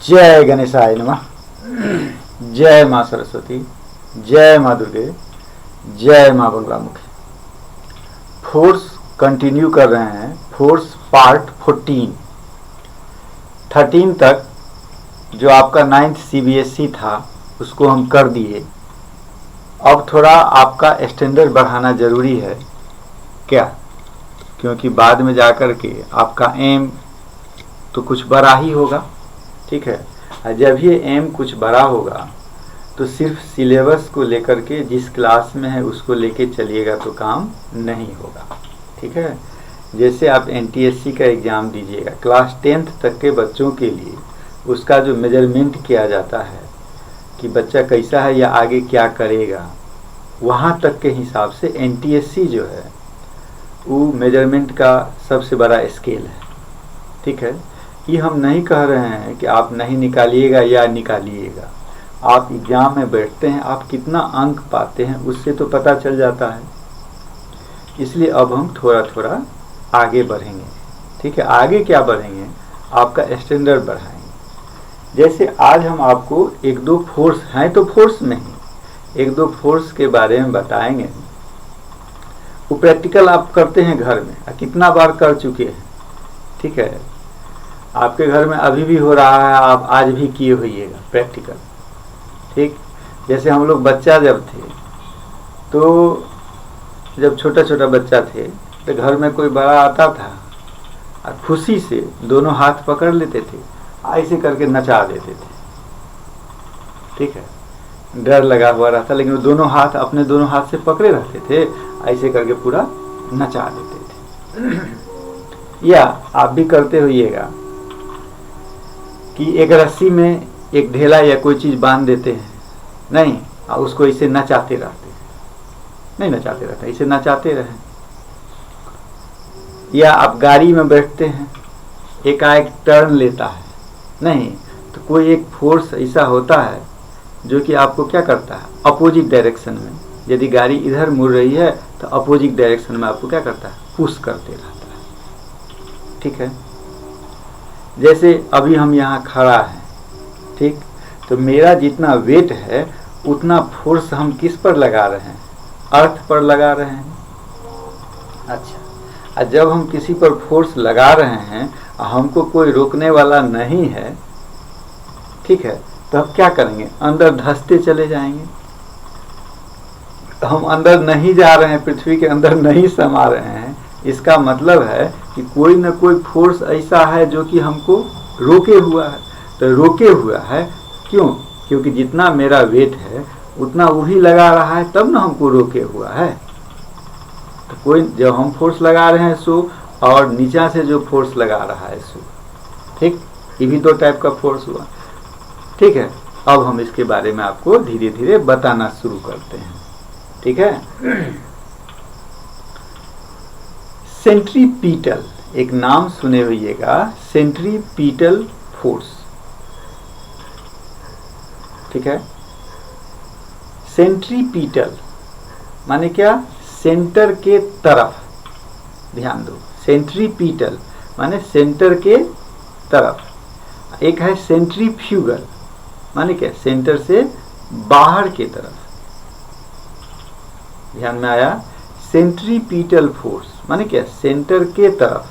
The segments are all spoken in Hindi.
जय गणेशाय नमः। जय माँ सरस्वती, जय माँ दुर्गे, जय माँ बंगलामुखी। फोर्स कंटिन्यू कर रहे हैं। फोर्स पार्ट 13 तक जो आपका 9th CBSE था उसको हम कर दिए। अब थोड़ा आपका स्टैंडर्ड बढ़ाना जरूरी है क्या, क्योंकि बाद में जाकर के आपका एम तो कुछ बड़ा ही होगा। ठीक है, जब ये एम कुछ बड़ा होगा तो सिर्फ सिलेबस को लेकर के जिस क्लास में है उसको लेके चलिएगा तो काम नहीं होगा। ठीक है, जैसे आप NTSC का एग्ज़ाम दीजिएगा, क्लास 10th तक के बच्चों के लिए उसका जो मेजरमेंट किया जाता है कि बच्चा कैसा है या आगे क्या करेगा, वहाँ तक के हिसाब से NTSC जो है वो मेजरमेंट का सबसे बड़ा स्केल है। ठीक है, ये हम नहीं कह रहे हैं कि आप नहीं निकालिएगा या निकालिएगा। आप एग्ज़ाम में बैठते हैं, आप कितना अंक पाते हैं उससे तो पता चल जाता है। इसलिए अब हम थोड़ा थोड़ा आगे बढ़ेंगे। ठीक है, आगे क्या बढ़ेंगे, आपका स्टैंडर्ड बढ़ाएंगे। जैसे आज हम आपको एक दो फोर्स हैं तो फोर्स में ही एक दो फोर्स के बारे में बताएंगे। वो प्रैक्टिकल आप करते हैं घर में, कितना बार कर चुके हैं। ठीक है, आपके घर में अभी भी हो रहा है, आप आज भी किए होइएगा प्रैक्टिकल। ठीक, जैसे हम लोग बच्चा जब थे तो जब छोटा छोटा बच्चा थे तो घर में कोई बड़ा आता था और खुशी से दोनों हाथ पकड़ लेते थे, ऐसे करके नचा देते थे। ठीक है, डर लगा हुआ रहता लेकिन वो दोनों हाथ अपने दोनों हाथ से पकड़े रहते थे, ऐसे करके पूरा नचा देते थे। या आप भी करते होइएगा कि एक रस्सी में एक ढेला या कोई चीज़ बांध देते हैं, नहीं उसको इसे नचाते रहते हैं, नहीं नचाते रहते, इसे नचाते रहें। या आप गाड़ी में बैठते हैं, एकाएक टर्न लेता है, नहीं तो कोई एक फोर्स ऐसा होता है जो कि आपको क्या करता है, अपोजिट डायरेक्शन में, यदि गाड़ी इधर मुड़ रही है तो अपोजिट डायरेक्शन में आपको क्या करता है, पुश करते रहता है। ठीक है, जैसे अभी हम यहाँ खड़ा हैं, ठीक, तो मेरा जितना वेट है उतना फोर्स हम किस पर लगा रहे हैं, अर्थ पर लगा रहे हैं। अच्छा, जब हम किसी पर फोर्स लगा रहे हैं हमको कोई रोकने वाला नहीं है, ठीक है, तो अब क्या करेंगे, अंदर धंसते चले जाएंगे। हम अंदर नहीं जा रहे हैं, पृथ्वी के अंदर नहीं समा रहे हैं। इसका मतलब है कि कोई न कोई फोर्स ऐसा है जो कि हमको रोके हुआ है। तो रोके हुआ है क्यों, क्योंकि जितना मेरा वेट है उतना वही लगा रहा है, तब ना हमको रोके हुआ है। तो कोई जब हम फोर्स लगा रहे हैं सो, और नीचा से जो फोर्स लगा रहा है सो, ठीक, ये भी दो टाइप का फोर्स हुआ। ठीक है, अब हम इसके बारे में आपको धीरे धीरे बताना शुरू करते हैं। ठीक है, सेंट्रीपीटल, एक नाम सुने होइएगा, सेंट्रीपीटल फोर्स। ठीक है, सेंट्रीपीटल माने क्या, सेंटर के तरफ। ध्यान दो, सेंट्रीपीटल माने सेंटर के तरफ। एक है सेंट्रीफ्यूगल माने क्या, सेंटर से बाहर के तरफ। ध्यान में आया, सेंट्रीपीटल फोर्स माने क्या, सेंटर के तरफ,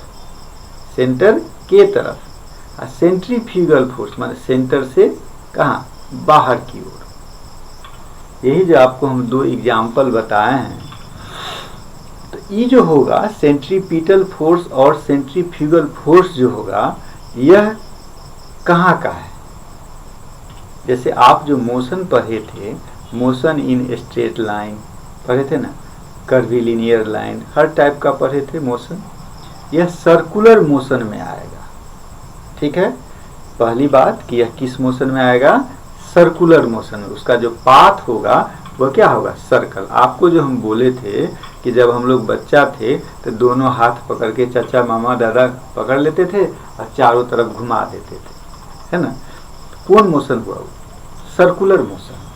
सेंटर के तरफ। और सेंट्रीफ्यूगल फोर्स माने सेंटर से कहाँ, बाहर की ओर। यही जो आपको हम दो एग्जाम्पल बताए हैं। तो ये जो होगा सेंट्रीपीटल फोर्स और सेंट्रीफ्यूगल फोर्स जो होगा, यह कहाँ का है। जैसे आप जो मोशन पढ़े थे, मोशन इन स्ट्रेट लाइन पढ़े थे ना, कर्वीलिनियर लाइन, हर टाइप का पढ़े थे मोशन। यह सर्कुलर मोशन में आएगा। ठीक है, पहली बात कि यह किस मोशन में आएगा, सर्कुलर मोशन में। उसका जो पाथ होगा वह क्या होगा, सर्कल। आपको जो हम बोले थे कि जब हम लोग बच्चा थे तो दोनों हाथ पकड़ के चाचा मामा दादा पकड़ लेते थे और चारों तरफ घुमा देते थे, है ना। कौन मोशन हुआ, वो सर्कुलर मोशन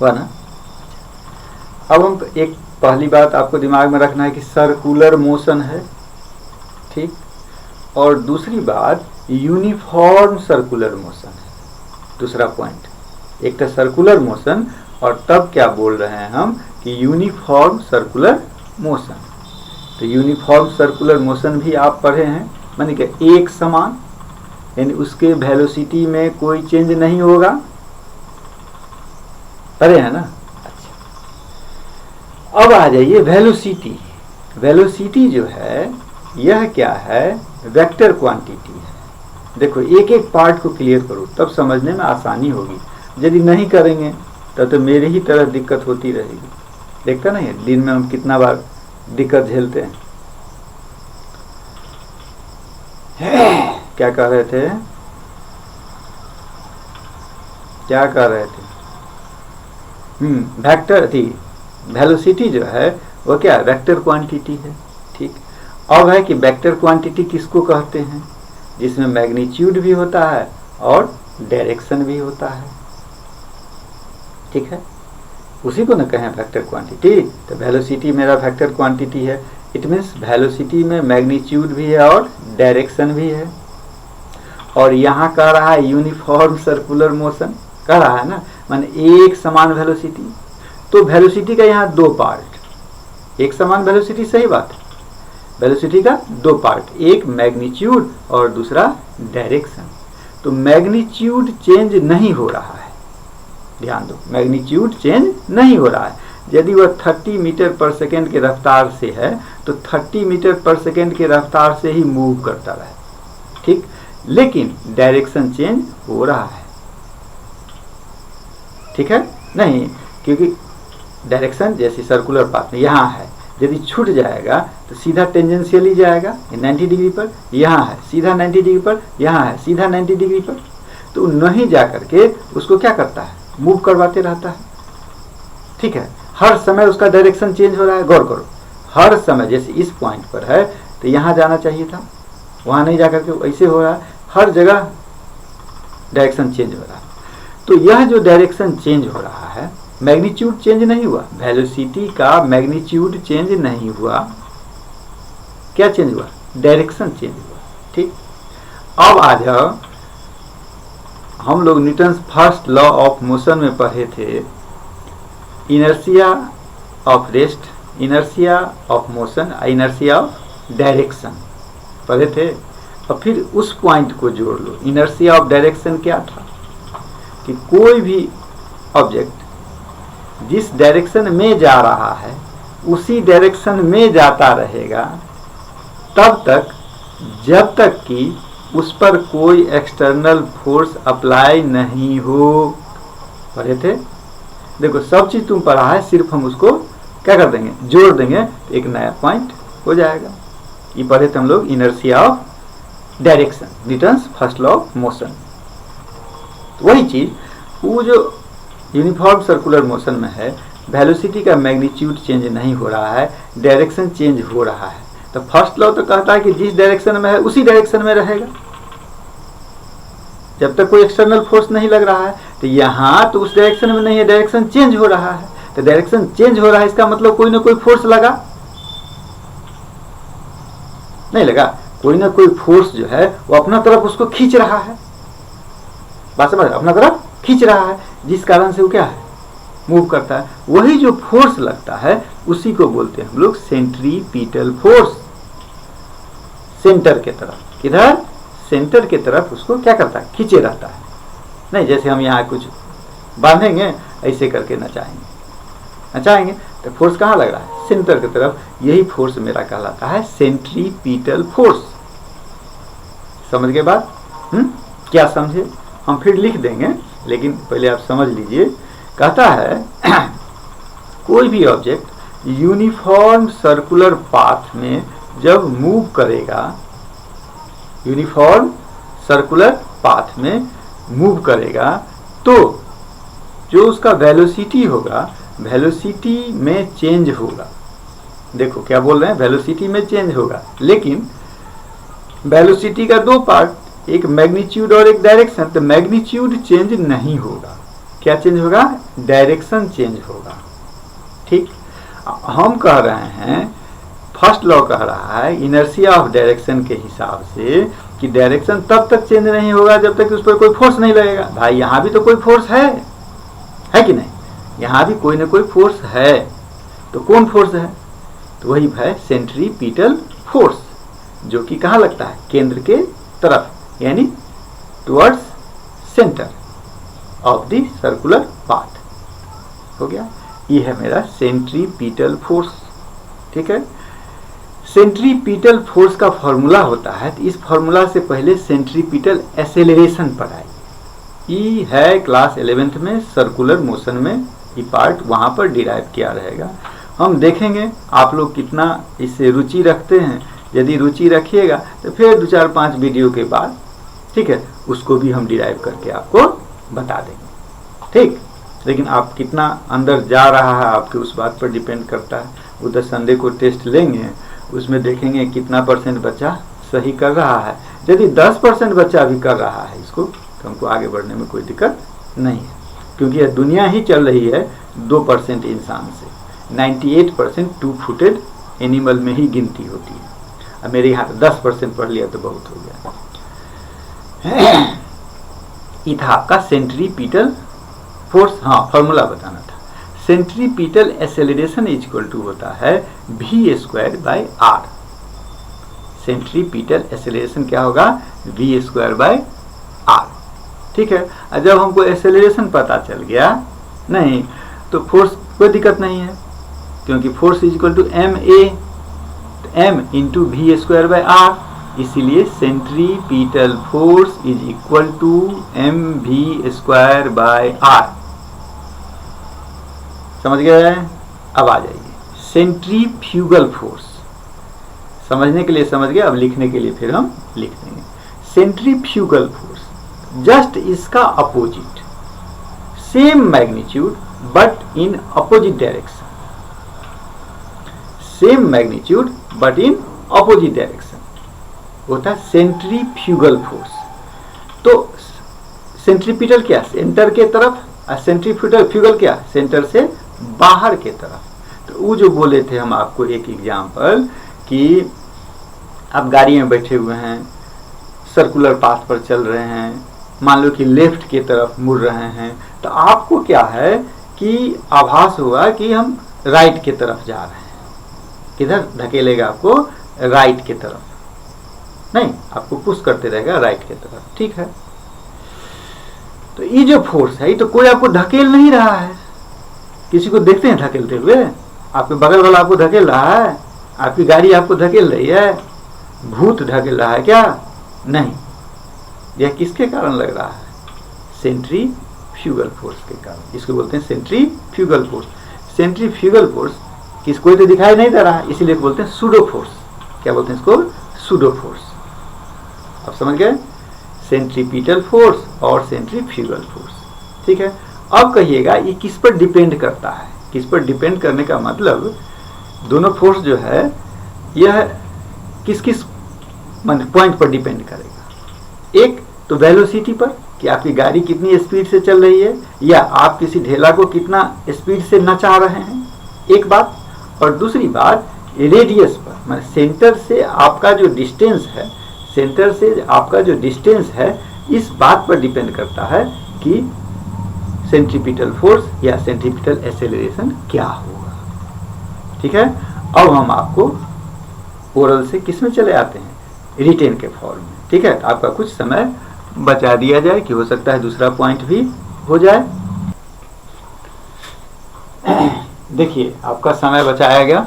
हुआ ना। अब हम एक पहली बात आपको दिमाग में रखना है कि सर्कुलर मोशन है। ठीक, और दूसरी बात यूनिफॉर्म सर्कुलर मोशन है। दूसरा पॉइंट, एक तो सर्कुलर मोशन और तब क्या बोल रहे हैं हम कि यूनिफॉर्म सर्कुलर मोशन। तो यूनिफॉर्म सर्कुलर मोशन भी आप पढ़े हैं, माने कि एक समान, यानी उसके वेलोसिटी में कोई चेंज नहीं होगा, पढ़े हैं ना। अच्छा, अब आ जाइए वेलोसिटी। वेलोसिटी जो है यह क्या है, वेक्टर क्वांटिटी है। देखो एक एक पार्ट को क्लियर करो तब समझने में आसानी होगी, यदि नहीं करेंगे तब तो मेरे ही तरह दिक्कत होती रहेगी। देखता नहीं है दिन में हम कितना बार दिक्कत झेलते हैं। क्या कह रहे थे, क्या कह रहे थे? वेक्टर थी, वेलोसिटी जो है वो क्या वेक्टर क्वांटिटी है। ठीक, अब है कि वेक्टर क्वांटिटी किसको कहते हैं, जिसमें मैग्नीट्यूड भी होता है और डायरेक्शन भी होता है। ठीक है, उसी को न कहें वेक्टर क्वांटिटी। तो वेलोसिटी मेरा वेक्टर क्वांटिटी है, इट मीन्स वेलोसिटी में मैग्नीट्यूड भी है और डायरेक्शन भी है। और यहाँ कह रहा है यूनिफॉर्म सर्कुलर मोशन, कह रहा है ना, माने एक समान वेलोसिटी। तो वेलोसिटी का यहाँ दो पार्ट, एक समान वेलोसिटी, सही बात है, वेलोसिटी का दो पार्ट, एक मैग्नीट्यूड और दूसरा डायरेक्शन। तो मैग्नीट्यूड चेंज नहीं हो रहा है, ध्यान दो, मैग्नीट्यूड चेंज नहीं हो रहा है। यदि वह 30 मीटर पर सेकेंड के रफ्तार से है तो 30 मीटर पर सेकेंड के रफ्तार से ही मूव करता रहे। ठीक, लेकिन डायरेक्शन चेंज हो रहा है। ठीक है, नहीं, क्योंकि डायरेक्शन जैसे सर्कुलर पाथ में यहाँ है, यदि छूट जाएगा तो सीधा टेंजेंशियली जाएगा 90 डिग्री पर, यहाँ है सीधा 90 डिग्री पर, यहाँ है सीधा 90 डिग्री पर। तो नहीं जा करके उसको क्या करता है, मूव करवाते रहता है। ठीक है, हर समय उसका डायरेक्शन चेंज हो रहा है। गौर करो, हर समय जैसे इस पॉइंट पर है तो यहाँ जाना चाहिए था, वहाँ नहीं जा करके ऐसे हो रहा है, हर जगह डायरेक्शन चेंज हो रहा है। तो यह जो डायरेक्शन चेंज हो रहा है, मैग्नीट्यूड चेंज नहीं हुआ, वेलोसिटी का मैग्नीट्यूड चेंज नहीं हुआ, क्या चेंज हुआ, डायरेक्शन चेंज हुआ। ठीक, अब आ जाओ, हम लोग Newton's first law of motion में पढ़े थे, inertia of rest, inertia of motion, inertia of direction पढ़े थे। और फिर उस पॉइंट को जोड़ लो, इनर्शिया ऑफ डायरेक्शन क्या था कि कोई भी ऑब्जेक्ट जिस डायरेक्शन में जा रहा है उसी डायरेक्शन में जाता रहेगा तब तक जब तक कि उस पर कोई एक्सटर्नल फोर्स अप्लाई नहीं हो। पढ़े थे, देखो सब चीज तुम पढ़ा है, सिर्फ हम उसको क्या कर देंगे, जोड़ देंगे तो एक नया पॉइंट हो जाएगा। ये पढ़े थे हम लोग inertia of direction, Newton's first law of motion. वही चीज वो जो यूनिफॉर्म सर्कुलर मोशन में है, वेलोसिटी का मैग्नीट्यूड चेंज नहीं हो रहा है, डायरेक्शन चेंज हो रहा है। तो फर्स्ट लॉ तो कहता है कि जिस डायरेक्शन में है उसी डायरेक्शन में रहेगा जब तक कोई एक्सटर्नल फोर्स नहीं लग रहा है। तो यहाँ तो उस डायरेक्शन में नहीं है, डायरेक्शन चेंज हो रहा है। तो डायरेक्शन चेंज हो रहा है, इसका मतलब कोई ना कोई फोर्स लगा, नहीं लगा, कोई ना कोई फोर्स जो है वो अपना तरफ उसको खींच रहा है। बात समझ, अपना तरफ खींच रहा है, जिस कारण से वो क्या है, मूव करता है। वही जो फोर्स लगता है उसी को बोलते हैं हम लोग सेंट्रीपिटल फोर्स। सेंटर के तरफ, किधर, सेंटर के तरफ उसको क्या करता है, खींचे रहता है। नहीं जैसे हम यहाँ कुछ बांधेंगे ऐसे करके नचाएंगे तो फोर्स कहाँ लग रहा है, सेंटर की तरफ। यही फोर्स मेरा कहलाता है सेंट्रीपिटल फोर्स। समझ गए बात? क्या समझे? हम फिर लिख देंगे, लेकिन पहले आप समझ लीजिए। कहता है कोई भी ऑब्जेक्ट यूनिफॉर्म सर्कुलर पाथ में जब मूव करेगा, यूनिफॉर्म सर्कुलर पाथ में मूव करेगा तो जो उसका वेलोसिटी होगा, वेलोसिटी में चेंज होगा। देखो क्या बोल रहे हैं, वेलोसिटी में चेंज होगा, लेकिन वेलोसिटी का दो पार्ट, एक मैग्नीट्यूड और एक डायरेक्शन। तो मैग्नीट्यूड चेंज नहीं होगा, क्या चेंज होगा, डायरेक्शन चेंज होगा। ठीक, हम कह रहे हैं फर्स्ट लॉ कह रहा है इनर्शिया ऑफ डायरेक्शन के हिसाब से कि डायरेक्शन तब तक चेंज नहीं होगा जब तक उस पर कोई फोर्स नहीं लगेगा। भाई यहाँ भी तो कोई फोर्स है कि नहीं? यहाँ भी कोई ना कोई फोर्स है। तो कौन फोर्स है? तो वही है सेंट्रीपिटल फोर्स, जो कि कहाँ लगता है? केंद्र के तरफ, यानी towards centre of the circular path. हो गया, ये है मेरा सेंट्रीपिटल फोर्स। ठीक है, सेंट्रीपिटल फोर्स का फॉर्मूला होता है, तो इस फॉर्मूला से पहले सेंट्रीपिटल एक्सेलरेशन पढ़ाई। ई है क्लास 11th में सर्कुलर मोशन में, ये पार्ट वहाँ पर डिराइव किया रहेगा। हम देखेंगे आप लोग कितना इससे रुचि रखते हैं। यदि रुचि रखिएगा तो फिर 2-4-5 वीडियो के बाद, ठीक है, उसको भी हम डिराइव करके आपको बता देंगे। ठीक, लेकिन आप कितना अंदर जा रहा है आपके उस बात पर डिपेंड करता है। उधर संडे को टेस्ट लेंगे, उसमें देखेंगे कितना % बच्चा सही कर रहा है। यदि 10% बच्चा भी कर रहा है इसको, तो हमको आगे बढ़ने में कोई दिक्कत नहीं है, क्योंकि यह दुनिया ही चल रही है 2% इंसान से। 98% 2 फुटेड एनिमल में ही गिनती होती है। अब मेरे यहाँ 10% पढ़ लिया तो बहुत हो गया। ये था आपका सेंट्रीपिटल फोर्स। हाँ, फॉर्मूला बताना था। Centripetal acceleration is equal to होता है v²/r। सेंट्रीपिटल एक्सेलरेशन क्या होगा? v²/r। ठीक है, जब हमको एक्सेलरेशन पता चल गया नहीं तो फोर्स कोई दिक्कत नहीं है, क्योंकि force is equal to ma, m into v²/r। इसीलिए centripetal force is equal to mv²/r। समझ गए? अब आ जाइए सेंट्रीफ्यूगल फोर्स। समझने के लिए समझ गए, अब लिखने के लिए फिर हम लिख देंगे। सेंट्रीफ्यूगल फोर्स जस्ट इसका opposite, same magnitude but in opposite direction. Same magnitude but in opposite direction होता है सेंट्रीफ्यूगल फोर्स। तो सेंट्रीपिटल क्या? सेंटर के तरफ, और सेंट्रीफ्यूगल क्या? सेंटर से बाहर के तरफ। तो वो जो बोले थे हम आपको एक एग्जाम्पल कि आप गाड़ी में बैठे हुए हैं, सर्कुलर पाथ पर चल रहे हैं, मान लो कि लेफ्ट की तरफ मुड़ रहे हैं, तो आपको क्या है कि आभास हुआ कि हम राइट की तरफ जा रहे हैं। किधर धकेलेगा आपको? राइट की तरफ, नहीं, आपको पुश करते रहेगा राइट की तरफ। ठीक है, तो ये जो फोर्स है, ये तो कोई आपको धकेल नहीं रहा है। किसी को देखते हैं धकेलते हुए? आपके बगल वाला आपको धकेल रहा है? आपकी गाड़ी आपको धकेल रही है? भूत धकेल रहा है क्या? नहीं। यह किसके कारण लग रहा है? सेंट्रीफ्यूगल फोर्स के कारण। इसको बोलते हैं सेंट्रीफ्यूगल फोर्स। सेंट्रीफ्यूगल फोर्स किसको तो दिखाई नहीं दे रहा है, इसीलिए बोलते हैं सूडो फोर्स। क्या बोलते हैं इसको? Pseudo force. अब समझ गए? सेंट्रीपिटल फोर्स और सेंट्रीफ्यूगल फोर्स। ठीक है, अब कहिएगा ये किस पर डिपेंड करता है? किस पर डिपेंड करने का मतलब, दोनों फोर्स जो है यह किस किस पॉइंट पर डिपेंड करेगा। एक तो वेलोसिटी पर, कि आपकी गाड़ी कितनी स्पीड से चल रही है, या आप किसी ढेला को कितना स्पीड से नचा रहे हैं, एक बात। और दूसरी बात रेडियस पर, मतलब सेंटर से आपका जो डिस्टेंस है, सेंटर से आपका जो डिस्टेंस है, इस बात पर डिपेंड करता है कि सेंट्रीपिटल फोर्स या सेंट्रीपिटल एक्सेलरेशन क्या होगा। ठीक है, अब हम आपको ओरल से किस में चले आते हैं? रिटेन के फॉर्म में। ठीक है, तो आपका कुछ समय बचा दिया जाए कि हो सकता है दूसरा पॉइंट भी हो जाए। देखिए, आपका समय बचाया गया।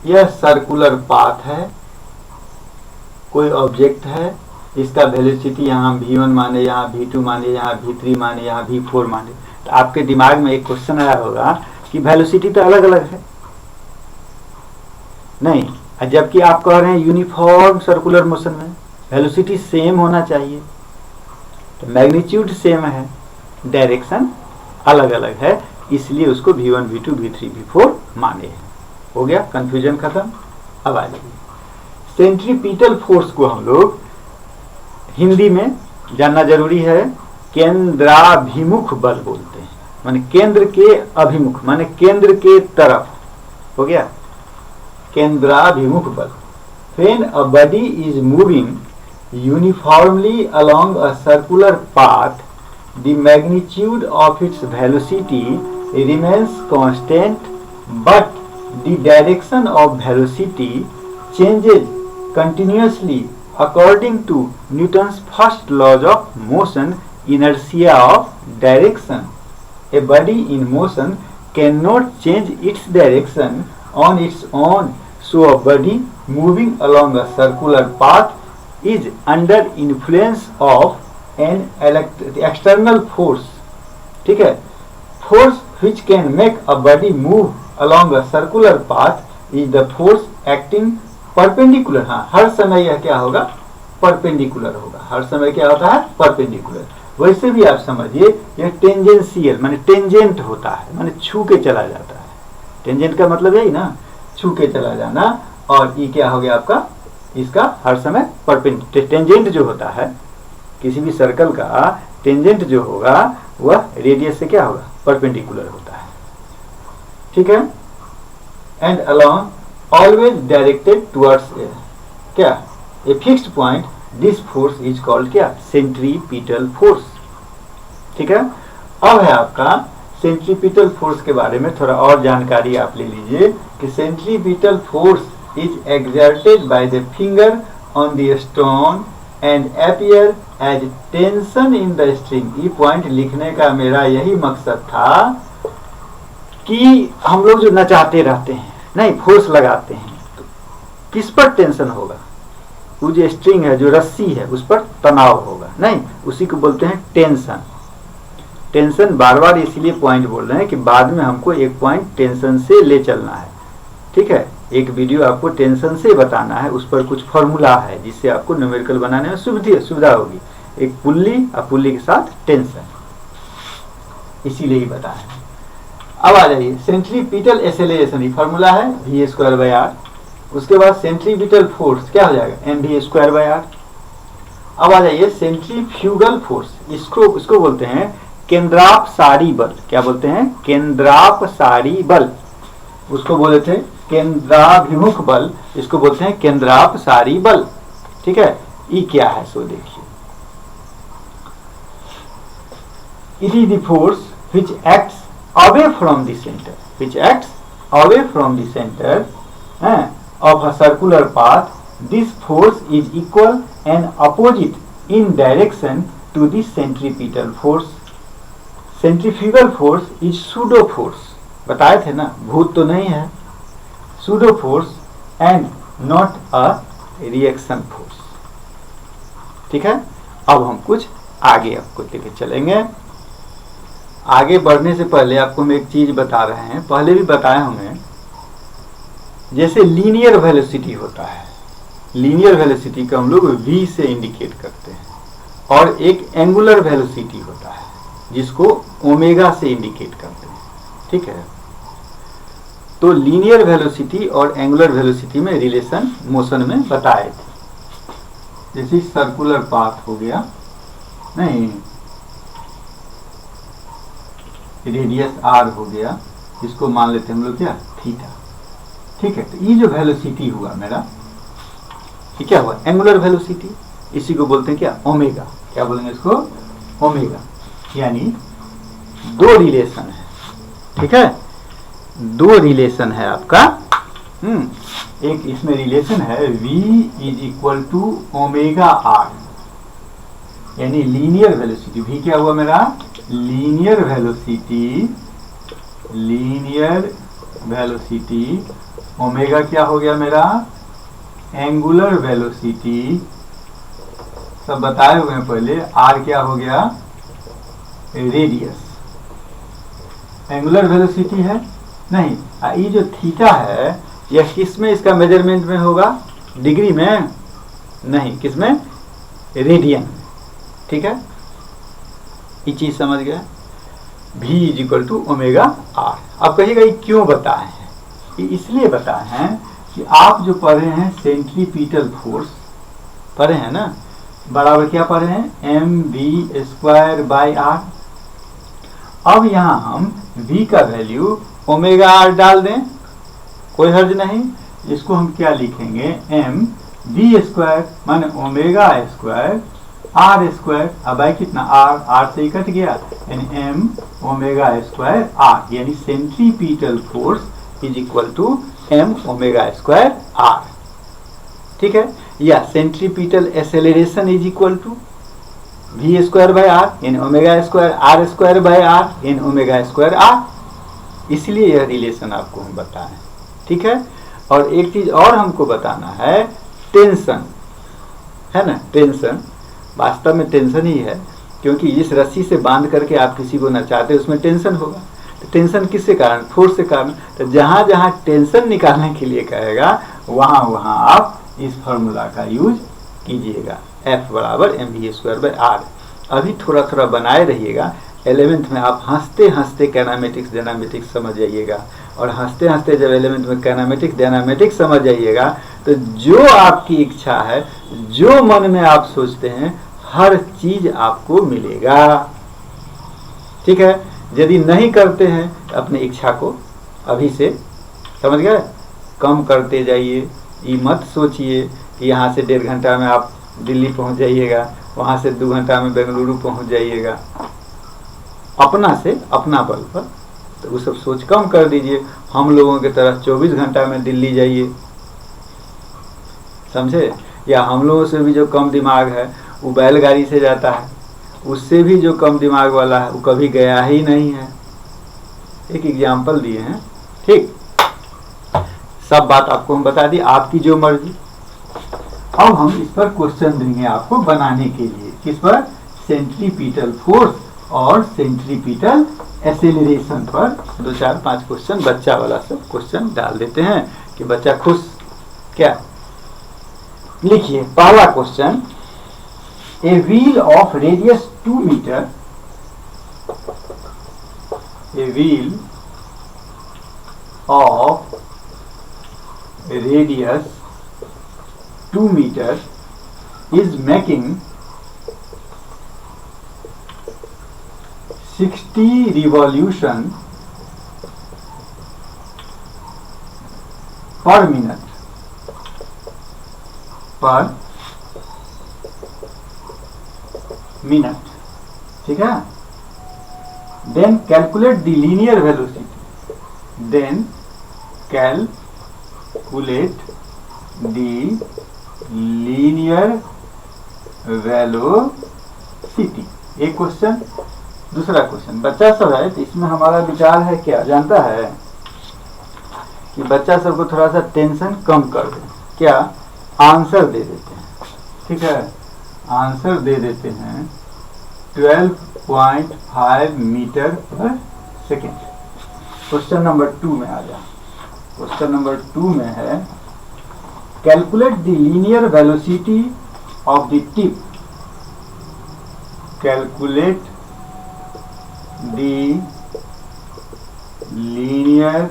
यह सर्कुलर पाथ है, कोई ऑब्जेक्ट है, इसका वेलोसिटी यहाँ v1 माने, यहाँ v2 माने, यहाँ v3 माने, यहाँ v4 माने। तो आपके दिमाग में एक क्वेश्चन आया होगा कि वेलोसिटी तो अलग अलग है, नहीं, जबकि आप कह रहे हैं यूनिफॉर्म सर्कुलर मोशन में वेलोसिटी सेम होना चाहिए। तो मैग्नीट्यूड सेम है, डायरेक्शन अलग अलग है, इसलिए उसको v1, v2, v3, v4 माने हैं। हो गया, कंफ्यूजन खत्म। अब आ जाइए, सेंट्रीपिटल फोर्स को हम लोग हिंदी में जानना जरूरी है, केंद्राभिमुख बल बोलते हैं। माने केंद्र के अभिमुख, माने केंद्र के तरफ, हो गया केंद्राभिमुख बल। When a body is moving uniformly along a circular path, the magnitude of its velocity remains constant, but the direction of velocity changes continuously according to Newton's first laws of motion, inertia of direction. A body in motion cannot change its direction on its own, so a body moving along a circular path is under influence of an external force. ठीक है, force which can make a body move along a circular path is the force acting perpendicular. हाँ, हर समय यह क्या होगा, परपेंडिकुलर होगा। हर समय क्या होता है, परपेंडिकुलर। वैसे भी आप समझिए यह टेंजेंशियल माने टेंजेंट होता है, माने छू के चला जाता है। टेंजेंट का मतलब यही ना, छू के चला जाना। और ये क्या हो गया आपका, इसका हर समय परपेंडिकुलर। टेंजेंट जो होता है किसी भी सर्कल का, टेंजेंट जो होगा वह रेडियस से क्या होगा, परपेंडिकुलर होता है। ठीक है, and along always directed towards क्या, a fixed point, this force is called क्या, सेंट्रीपिटल फोर्स। ठीक है, अब है आपका सेंट्रीपिटल फोर्स के बारे में थोड़ा और जानकारी आप ले लीजिए कि centripetal force is exerted by the finger on the stone and appear as tension in the string. ये पॉइंट लिखने का मेरा यही मकसद था कि हम लोग जो नचाते रहते हैं, नहीं फोर्स लगाते हैं, तो किस पर टेंशन होगा, वो जो स्ट्रिंग है, जो रस्सी है, उस पर तनाव होगा, नहीं, उसी को बोलते हैं टेंशन। टेंशन बार बार इसीलिए पॉइंट बोल रहे हैं कि बाद में हमको एक पॉइंट टेंशन से ले चलना है। ठीक है, एक वीडियो आपको टेंशन से बताना है, उस पर कुछ फॉर्मूला है जिससे आपको न्यूमेरिकल बनाने में सुविधा होगी। एक पुल्ली और पुल्ली के साथ टेंशन, इसीलिए ही बताया। अब आ जाइए सेंट्रीपिटल एक्सेलरेशन, फॉर्मूला है v²/r। उसके बाद सेंट्रीपिटल फोर्स क्या हो जाएगा, mv²/r। अब आ जाइए सेंट्रीफ्यूगल फोर्स, इसको बोलते हैं केंद्रापसारी बल। क्या बोलते हैं, केंद्रापसारी बल। उसको बोले थे केंद्राभिमुख बल, इसको बोलते हैं केंद्रापसारी बल। ठीक है, ये क्या है सो देखिए, it is the force which acts away from the center, of a circular path. This force is equal and opposite in direction to the centripetal force. Centrifugal force is pseudo force, बताए थे ना, भूत तो नहीं है, pseudo force and not a reaction force। ठीक है, अब हम कुछ आगे आपको लेके चलेंगे। आगे बढ़ने से पहले आपको हम एक चीज बता रहे हैं, पहले भी बताए होंगे, जैसे लीनियर वेलोसिटी होता है, लीनियर वेलोसिटी को हम लोग v से इंडिकेट करते हैं, और एक एंगुलर वेलोसिटी होता है जिसको ओमेगा से इंडिकेट करते हैं। ठीक है, तो लीनियर वेलोसिटी और एंगुलर वेलोसिटी में रिलेशन मोशन में बताए थे। जैसे सर्कुलर पाथ हो गया, नहीं रेडियस r हो गया, इसको मान लेते हैं हम लोग क्या, थीटा। ठीक है, तो ये जो वेलोसिटी हुआ मेरा, ये क्या हुआ, एंगुलर वेलोसिटी, इसी को बोलते हैं क्या, ओमेगा। क्या बोलेंगे इसको, ओमेगा। यानी दो रिलेशन है। ठीक है, दो रिलेशन है आपका। एक इसमें रिलेशन है v = ओमेगा r, यानी लीनियर वेलोसिटी। v क्या हुआ मेरा, लीनियर वेलोसिटी, ओमेगा क्या हो गया मेरा, एंगुलर वेलोसिटी। सब बताए हुए हैं पहले। r क्या हो गया, रेडियस। एंगुलर वेलोसिटी है, नहीं, ये जो थीटा है यह किस में, इसका मेजरमेंट में होगा, डिग्री में नहीं, किस में, रेडियन। ठीक है, ये चीज समझ गए। v = omega r। अब कहिएगा ये क्यों बताए हैं, ये इसलिए बताए हैं कि आप जो पढ़े हैं सेंट्रीपिटल फोर्स पढ़े हैं ना, बराबर क्या पढ़े हैं, mv²/r। अब यहाँ हम v का वैल्यू ओमेगा r डाल दें, कोई हर्ज नहीं। इसको हम क्या लिखेंगे, एम वी स्क्वायर माने ओमेगा स्क्वायर आर स्क्वायर। अब आई कितना, आर से ही कट गया, यानी एम ओमेगा स्क्वायर आर, यानी centripetal force is equal to M omega square R. ठीक है, या centripetal acceleration is equal to V square by R in omega square R square by R in omega square R. इसलिए यह रिलेशन आपको हम बताएं। ठीक है, और एक चीज और हमको बताना है, टेंशन है ना, टेंशन वास्तव में टेंशन ही है, क्योंकि इस रस्सी से बांध करके आप किसी को नचाते उसमें टेंशन होगा। तो टेंशन किससे कारण, फोर्स से कारण। तो जहां जहां टेंशन निकालने के लिए कहेगा वहां वहां आप इस फॉर्मूला का यूज कीजिएगा, F बराबर M V square by R. अभी थोड़ा थोड़ा बनाए रहिएगा, 11th में आप हंसते हंसते कैनामेटिक्स डायनामेटिक्स समझ जाइएगा, और हंसते हंसते जब 11th में कैनामेटिक्स डायनामेटिक्स समझ जाइएगा तो जो आपकी इच्छा है, जो मन में आप सोचते हैं, हर चीज आपको मिलेगा। ठीक है, यदि नहीं करते हैं तो अपनी इच्छा को अभी से, समझ गए, कम करते जाइए। ये मत सोचिए कि यहाँ से 1.5 घंटा में आप दिल्ली पहुँच जाइएगा, वहाँ से 2 घंटा में बेंगलुरु पहुँच जाइएगा, अपना से अपना बल पर। तो वो सब सोच कम कर दीजिए। हम लोगों की तरह 24 घंटा में दिल्ली जाइए, समझे। या हम लोगों से भी जो कम दिमाग है वो बैलगाड़ी से जाता है, उससे भी जो कम दिमाग वाला है वो कभी गया ही नहीं है। एक एग्जाम्पल दिए हैं। ठीक, सब बात आपको हम बता दी, आपकी जो मर्जी। अब हम इस पर क्वेश्चन देंगे आपको बनाने के लिए, किस पर, सेंट्रीपिटल फोर्स और सेंट्रीपिटल एसेलरेशन पर 2 4 5 क्वेश्चन, बच्चा वाला सब क्वेश्चन डाल देते हैं कि बच्चा खुश। क्या लिखिए, पहला question, a wheel of radius 2 metre, a wheel of radius 2 meter is making 60 revolution per minute, ठीक है। Then calculate the linear velocity, then calculate the linear velocity. एक क्वेश्चन। दूसरा क्वेश्चन, बच्चा सब है तो इसमें हमारा विचार है क्या, जानता है कि बच्चा सबको थोड़ा सा टेंशन कम कर दें। क्या, आंसर दे देते हैं। ठीक है, आंसर दे देते हैं 12.5 metre per second. Question number 2 में आ जा। क्वेश्चन नंबर 2 में है, calculate the linear velocity of the tip, calculate the linear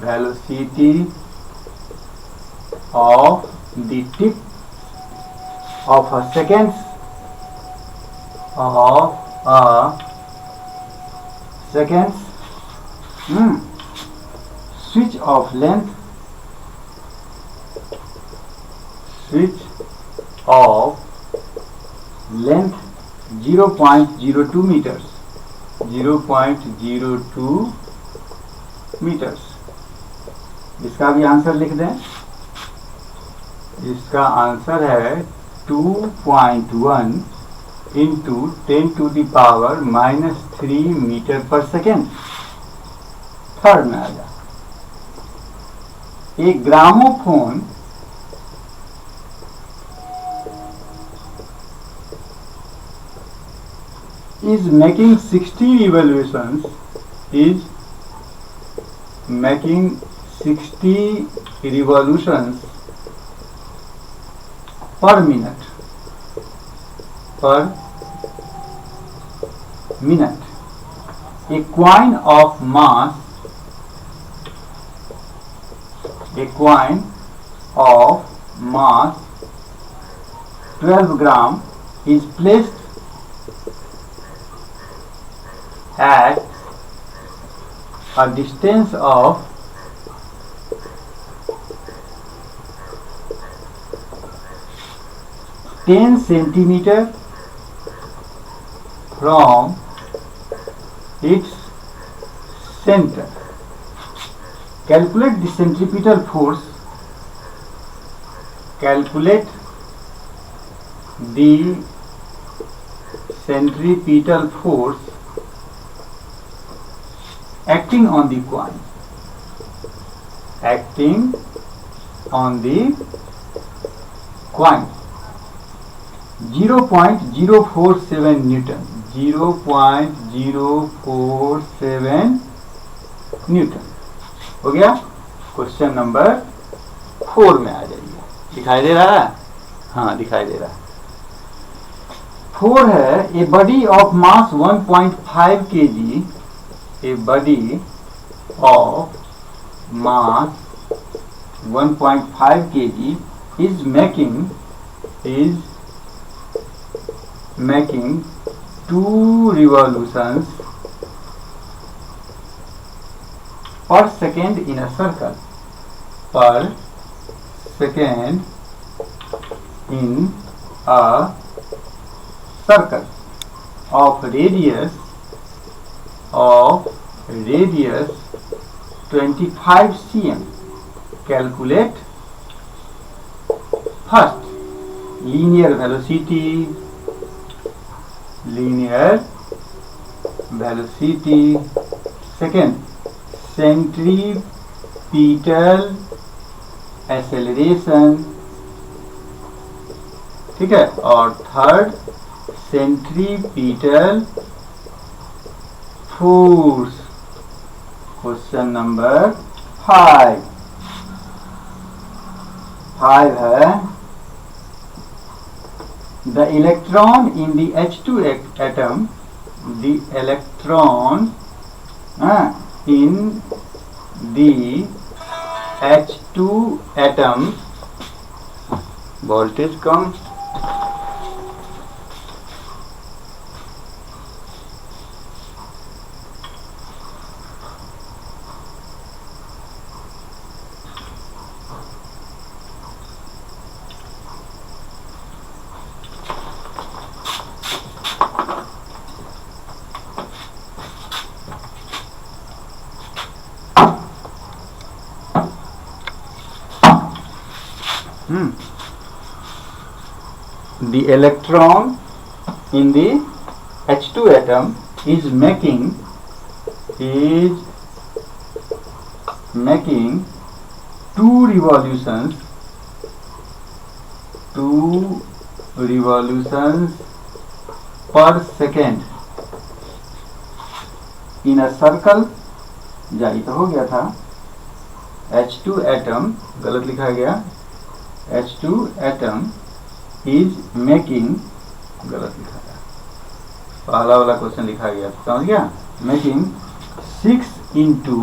velocity of the tip of a seconds switch of length, switch of length 0.02 meters, 0.02 meters। इसका भी आंसर लिख दें। इसका आंसर है 2.1 into 10 to the power -3 metre per second. Third में आ जा, एक gramophone is making 60 revolutions, is making 60 revolutions per minute, a coin of mass, a coin of mass 12 gram is placed at a distance of 10 centimeter from its center. Calculate the centripetal force. Calculate the centripetal force acting on the coin. Acting on the coin. 0.047 Newton. 0.047 Newton हो गया. क्वेश्चन नंबर 4 में आ जाइए. दिखाई दे रहा है? हाँ, दिखाई दे रहा है. 4 है, a body of mass 1.5 kg. A body of mass 1.5 kg is making 2 revolutions per second in a circle. Per second in a circle of radius 25 cm. Calculate first linear velocity. Second, centripetal acceleration. ठीक है. और third, centripetal force. Question number 5 है, the electron in the H2 atom. The electron in the H2 atom voltage come. The electron in the H2 atom is making 2 revolutions per second in a circle. जारी तो हो गया था. H2 atom गलत लिखा गया. H2 atom is making, गलत लिखा गया. पहला वाला क्वेश्चन लिखा गया, समझ गया. Making 6 into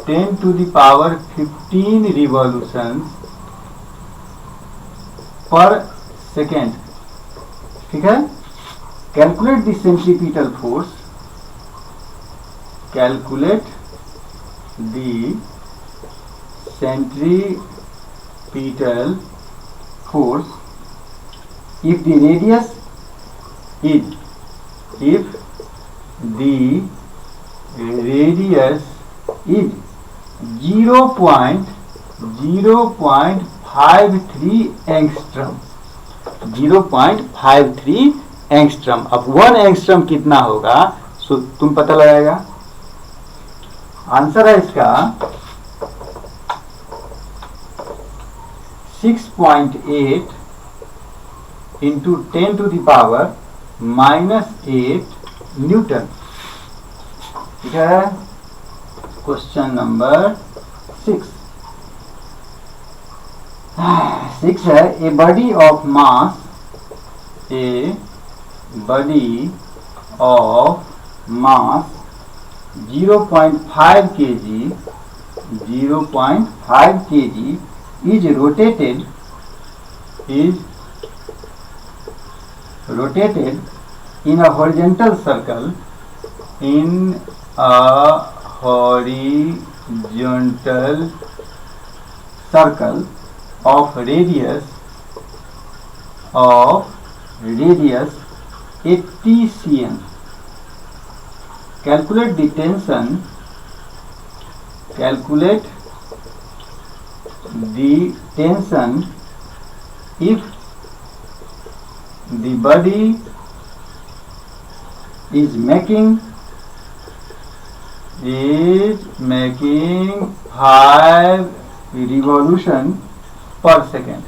10 to the power 15 revolutions per second. ठीक है. Calculate the centripetal force. Calculate the centripetal force if the radius is 0.53 angstrom. 0.53 angstrom. अब 1 एंगस्ट्रम कितना होगा सो तुम पता लगाएगा. आंसर है इसका 6.8 into 10 to the power -8 Newton. ठीक है. क्वेश्चन नंबर 6 है, a body of mass 0.5 kg is rotated in a horizontal circle of radius of radius 80 cm. Calculate the tension. Calculate the tension if the body is making 5 revolution per second.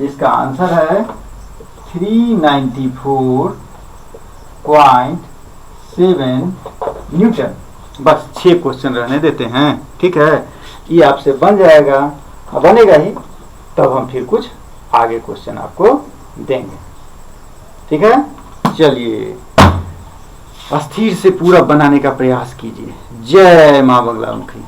इसका आंसर है 394.7 न्यूटन। बस 6 क्वेश्चन रहने देते हैं, ठीक है। ये आपसे बन जाएगा, बनेगा ही, तब हम फिर कुछ आगे क्वेश्चन आपको देंगे, ठीक है। चलिए अस्थिर से पूरा बनाने का प्रयास कीजिए। जय मां बगलामुखी।